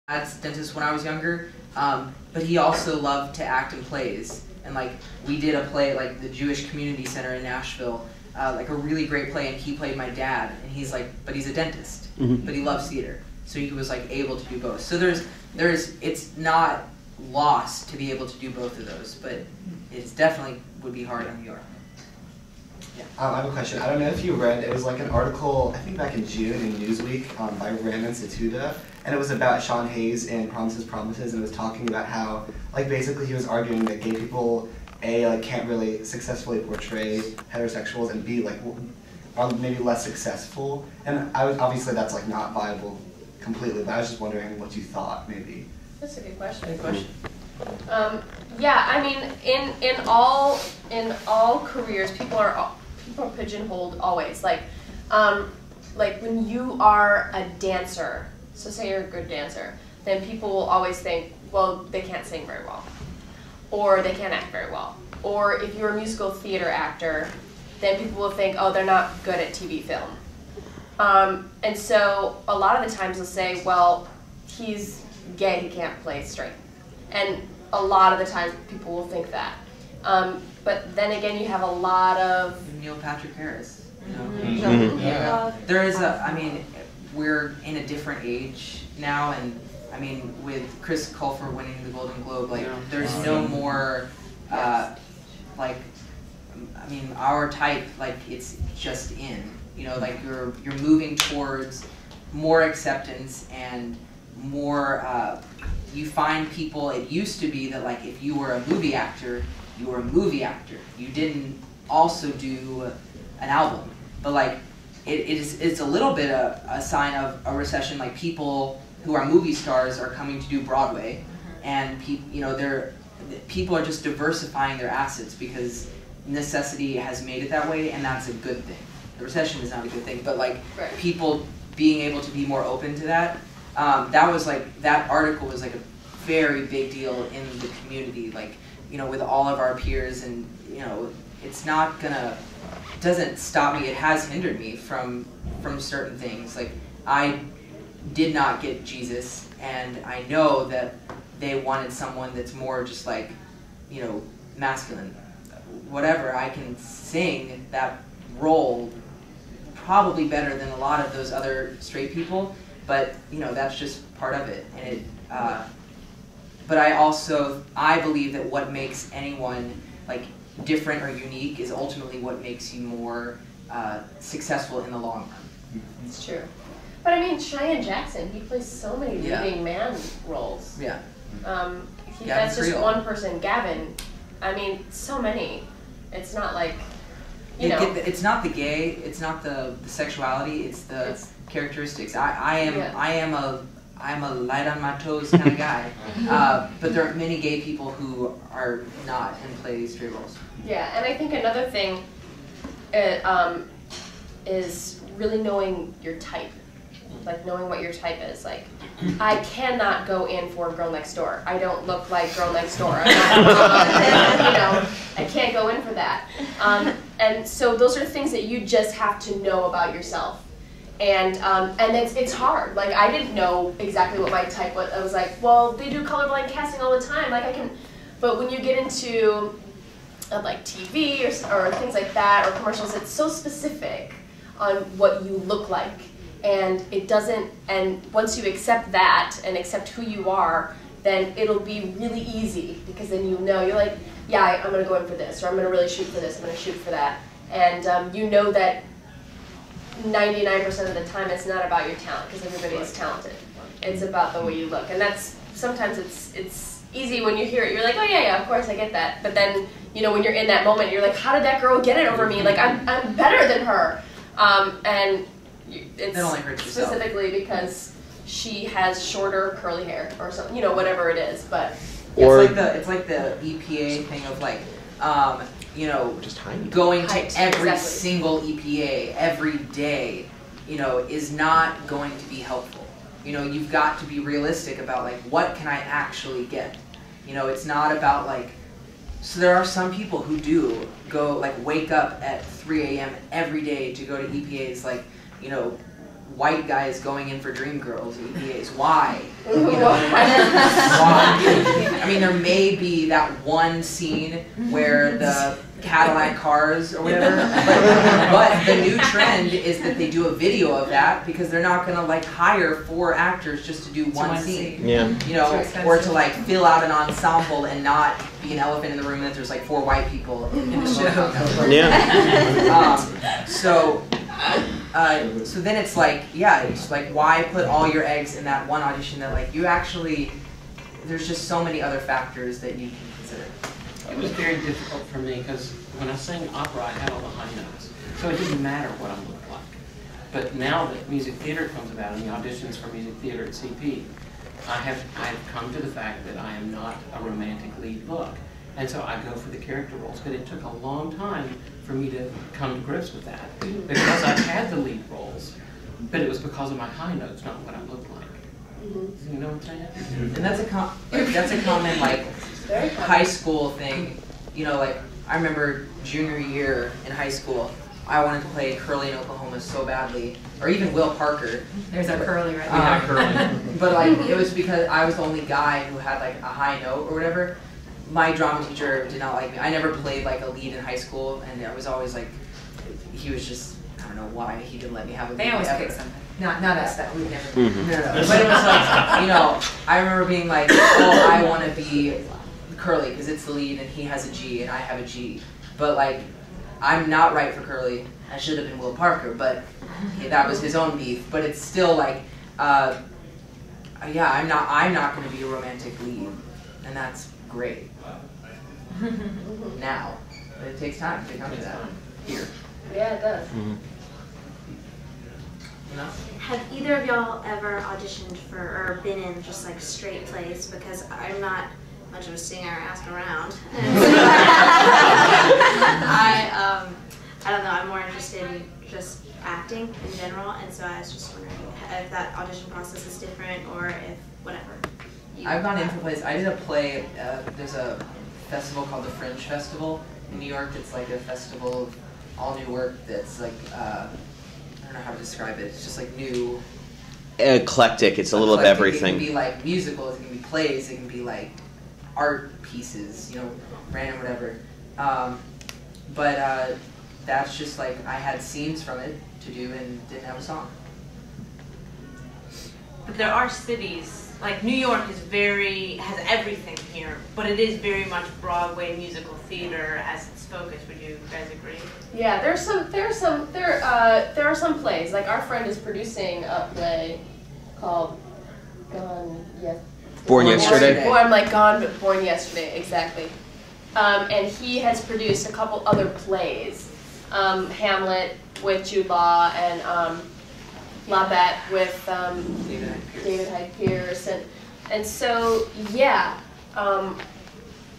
dad's dentist when I was younger, but he also loved to act in plays. And like we did a play at like the Jewish Community Center in Nashville, like a really great play, and he played my dad. And he's like, but he's a dentist, but he loves theater, so he was like able to do both. So it's not lost to be able to do both of those, but it's definitely would be hard on New York. Yeah. I have a question. I don't know if you read, it was like an article, I think back in June in Newsweek by Ram Instituta, and it was about Sean Hayes in Promises, Promises, and it was talking about how, like basically he was arguing that gay people, A, like can't really successfully portray heterosexuals, and B, like are maybe less successful. And obviously that's like not viable completely, but I was just wondering what you thought, maybe. That's a good question. Good question. Yeah, I mean, in all careers, people are pigeonholed always. Like when you are a dancer, so say you're a good dancer, then people will always think, well, they can't sing very well, or they can't act very well. Or if you're a musical theater actor, then people will think, oh, they're not good at TV film. And so a lot of the times they'll say, well, he's gay, he can't play straight. And a lot of the times people will think that. But then again, you have a lot of... Neil Patrick Harris. You know? Yeah. There is I mean, we're in a different age now, and I mean, with Chris Colfer winning the Golden Globe, like, there's no more, like, I mean, our type, like, it's just in. You know, like, you're moving towards more acceptance and more, you find people, it used to be that, like, if you were a movie actor, you were a movie actor. You didn't also do an album. But, like, it's a little bit a sign of a recession. Like, people who are movie stars are coming to do Broadway, and people are just diversifying their assets because necessity has made it that way, and that's a good thing. The recession is not a good thing, but like people being able to be more open to that, that was like, that article was like a very big deal in the community, like, you know, with all of our peers, and you know, it's not gonna, it doesn't stop me, it has hindered me from certain things. Like, I did not get Jesus, and I know that they wanted someone that's more just like, you know, masculine. Whatever, I can sing that role probably better than a lot of those other straight people, but you know, that's just part of it. And it, but I believe that what makes anyone like different or unique is ultimately what makes you more successful in the long run. It's true. But I mean, Cheyenne Jackson, he plays so many leading man roles. Yeah. That's just one person. Gavin, I mean, so many. It's not like, you know. It's not the gay, it's not the sexuality, it's the characteristics. I am a light on my toes kind of guy. But there are many gay people who are not and play straight roles. Yeah, and I think another thing is really knowing your type. Like knowing what your type is. Like, I cannot go in for Girl Next Door. I don't look like Girl Next Door. I'm not, you know, I can't go in for that. And so those are things that you just have to know about yourself. And it's hard. Like, I didn't know exactly what my type was. I was like, well, they do colorblind casting all the time. Like, I can, but when you get into like TV or things like that, or commercials, it's so specific on what you look like. And it doesn't, and once you accept that and accept who you are, then it'll be really easy, because then you know, you're like, yeah, I'm going to go in for this, or I'm going to really shoot for this, I'm going to shoot for that. And you know that 99% of the time it's not about your talent, because everybody is talented. It's about the way you look. And that's, sometimes it's easy when you hear it, you're like, oh yeah, of course I get that. But then, you know, when you're in that moment, you're like, how did that girl get it over me? Like, I'm better than her. And it's specifically because she has shorter curly hair or something, you know, whatever it is. But it's like the EPA thing of like, you know, going to every single EPA every day, you know, is not going to be helpful. You know, you've got to be realistic about like, what can I actually get? You know, it's not about like, so there are some people who do go like wake up at 3 a.m. every day to go to EPAs, like, you know, white guys going in for Dreamgirls EPAs. Why? You know, why? I mean, there may be that one scene where the Cadillac cars or whatever, but the new trend is that they do a video of that because they're not gonna like hire 4 actors just to do one scene. Yeah. You know, or to like fill out an ensemble and not be an elephant in the room that there's like 4 white people in the show. Yeah. So then it's like, yeah, it's like, why put all your eggs in that one audition that like you actually, there's just so many other factors that you can consider. It was very difficult for me because when I sang opera, I had all the high notes. So it didn't matter what I looked like. But now that music theater comes about and the auditions for music theater at CP, I've come to the fact that I am not a romantic lead look. And so I go for the character roles. But it took a long time for me to come to grips with that because I had the lead roles, but it was because of my high notes, not what I looked like. You know what I'm saying? And that's a common like high school thing. You know, like I remember junior year in high school, I wanted to play Curly in Oklahoma so badly, or even Will Parker. There's our Curly right Yeah, there. Curly. But like it was because I was the only guy who had like a high note or whatever. My drama teacher did not like me. I never played like a lead in high school, and I was always like, he was just, I don't know why he didn't let me have a lead. They always ever. pick something. Not us, that we've never. No. But it was like, you know, I remember being like, oh, I want to be Curly because it's the lead and he has a G and I have a G. But like, I'm not right for Curly. I should have been Will Parker, but that was his own beef. But it's still like, yeah, I'm not going to be a romantic lead, and that's great. Now, but it takes time to come to that here. Yeah, it does. You know? Have either of y'all ever auditioned for or been in just like straight plays? Because I'm not much of a singer, I ask around. I don't know, I'm more interested in just acting in general, and so I was just wondering if that audition process is different or if whatever. I've gone in for plays. I did a play, there's a festival called the Fringe Festival in New York. It's like a festival of all new work that's like, I don't know how to describe it. It's just like new. Eclectic. It's a little of everything. It can be like musicals, it can be plays, it can be like art pieces, you know, random whatever. But that's just like, I had scenes from it to do and didn't have a song. But there are cities, like New York has everything here, but it is very much Broadway musical theater as its focus. Would you guys agree? Yeah, there are some plays. Like our friend is producing a play called Born Yesterday. I'm like Gone but Born Yesterday, exactly. And he has produced a couple other plays, Hamlet with Jude Law and La Bette with David Hyde Pierce, and so yeah.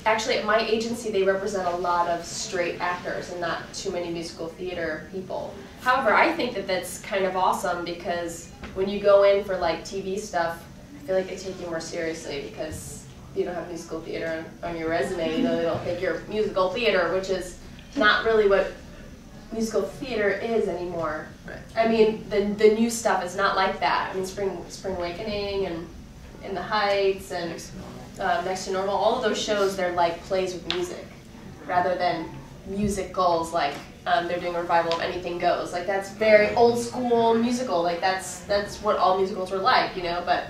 Actually, at my agency, they represent a lot of straight actors and not too many musical theater people. However, I think that that's kind of awesome because when you go in for like TV stuff, I feel like they take you more seriously because you don't have musical theater on your resume. You know, they don't think you're musical theater, which is not really what musical theater is anymore. Right. I mean, the new stuff is not like that. I mean, Spring Awakening and In the Heights and Next to Normal, all of those shows, they're like plays with music rather than musicals like they're doing a revival of Anything Goes. Like that's very old school musical. Like that's what all musicals were like, you know. But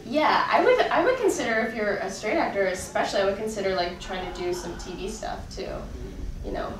yeah, I would consider if you're a straight actor, especially, I would consider like trying to do some TV stuff too, you know.